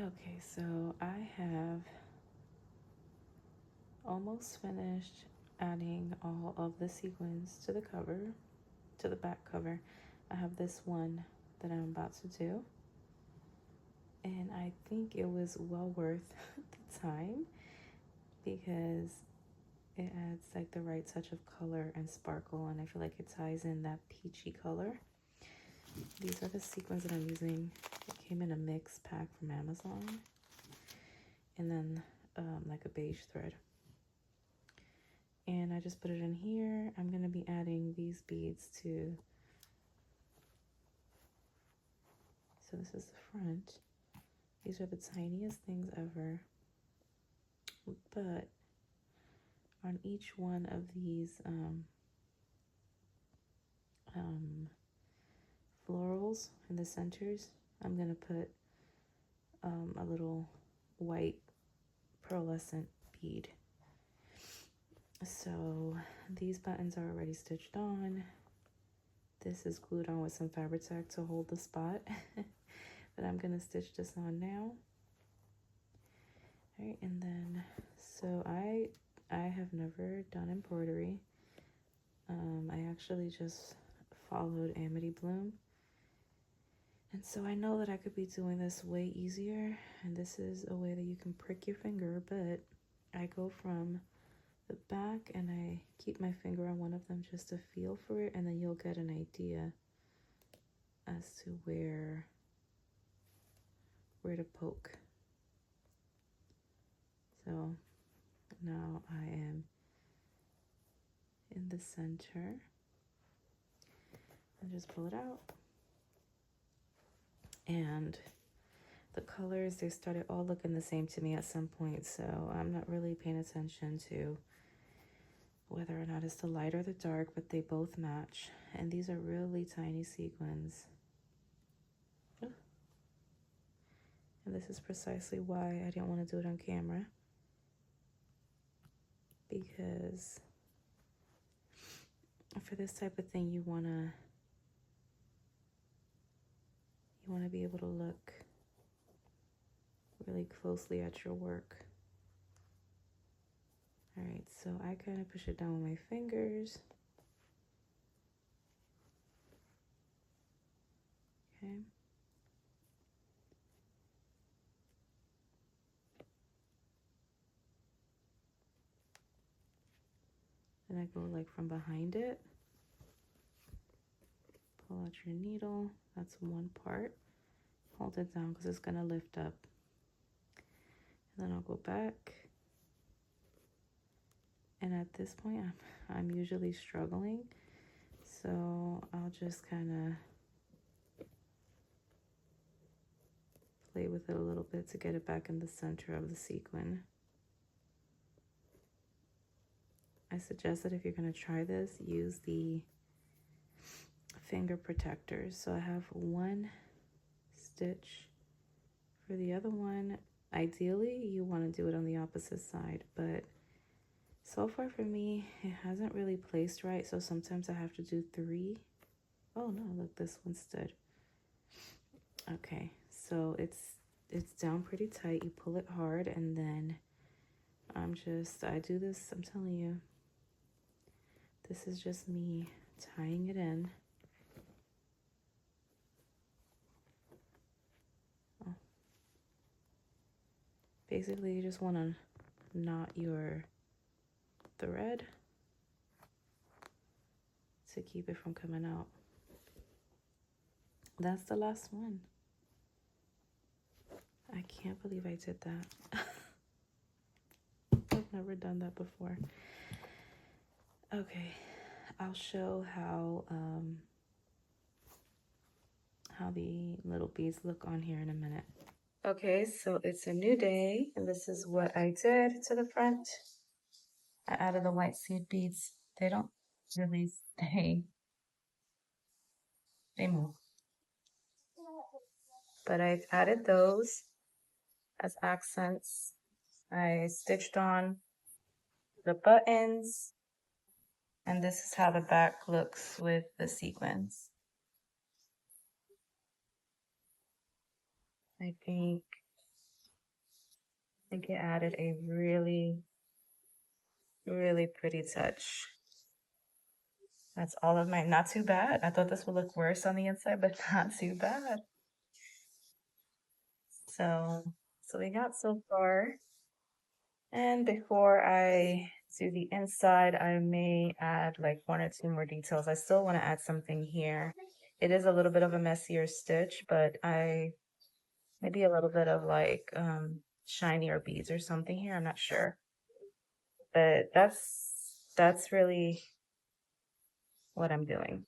Okay, so I have almost finished adding all of the sequins to the cover, to the back cover. I have this one that I'm about to do, and I think it was well worth the time because it adds like the right touch of color and sparkle, and I feel like it ties in that peachy color. These are the sequins that I'm using. It came in a mix pack from Amazon, and then like a beige thread. And I just put it in here. I'm going to be adding these beads too. So this is the front. These are the tiniest things ever. But on each one of these florals in the centers, I'm going to put a little white pearlescent bead. So these buttons are already stitched on. This is glued on with some fabric tack to hold the spot. But I'm going to stitch this on now. All right, and then, so I have never done embroidery. I actually just followed Amity Bloom. And so I know that I could be doing this way easier, and this is a way that you can prick your finger, but I go from the back and I keep my finger on one of them just to feel for it, and then you'll get an idea as to where to poke. So now I am in the center and just pull it out. And the colors, they started all looking the same to me at some point, so I'm not really paying attention to whether or not it's the light or the dark, but they both match. And these are really tiny sequins. And this is precisely why I didn't want to do it on camera, because for this type of thing, you want to be able to look really closely at your work. All right, so I kind of push it down with my fingers. Okay. Then I go like from behind it. Pull out your needle. That's one part. Hold it down because it's going to lift up. And then I'll go back. And at this point, I'm usually struggling. So I'll just kind of play with it a little bit to get it back in the center of the sequin. I suggest that if you're going to try this, use the finger protectors. So I have one stitch for the other one. Ideally, you want to do it on the opposite side, but so far for me, it hasn't really placed right, so sometimes I have to do 3. Oh no, look, this one stood. Okay, so it's down pretty tight. You pull it hard, and then I do this, I'm telling you, this is just me tying it in. Oh. Basically, you just want to knot your thread to keep it from coming out. That's the last one. I can't believe I did that. I've never done that before. Okay, I'll show how the little beads look on here in a minute. Okay, so it's a new day, and this is what I did to the front. I added the white seed beads. They don't really stay. They move. But I added those as accents. I stitched on the buttons, and this is how the back looks with the sequins. I think think it added a really, really pretty touch. That's all of my, not too bad. I thought this would look worse on the inside, but not too bad. So we got so far. And before I do the inside, I may add like one or two more details. I still want to add something here. It is a little bit of a messier stitch, but maybe a little bit of like shinier beads or something here. I'm not sure. But that's really what I'm doing.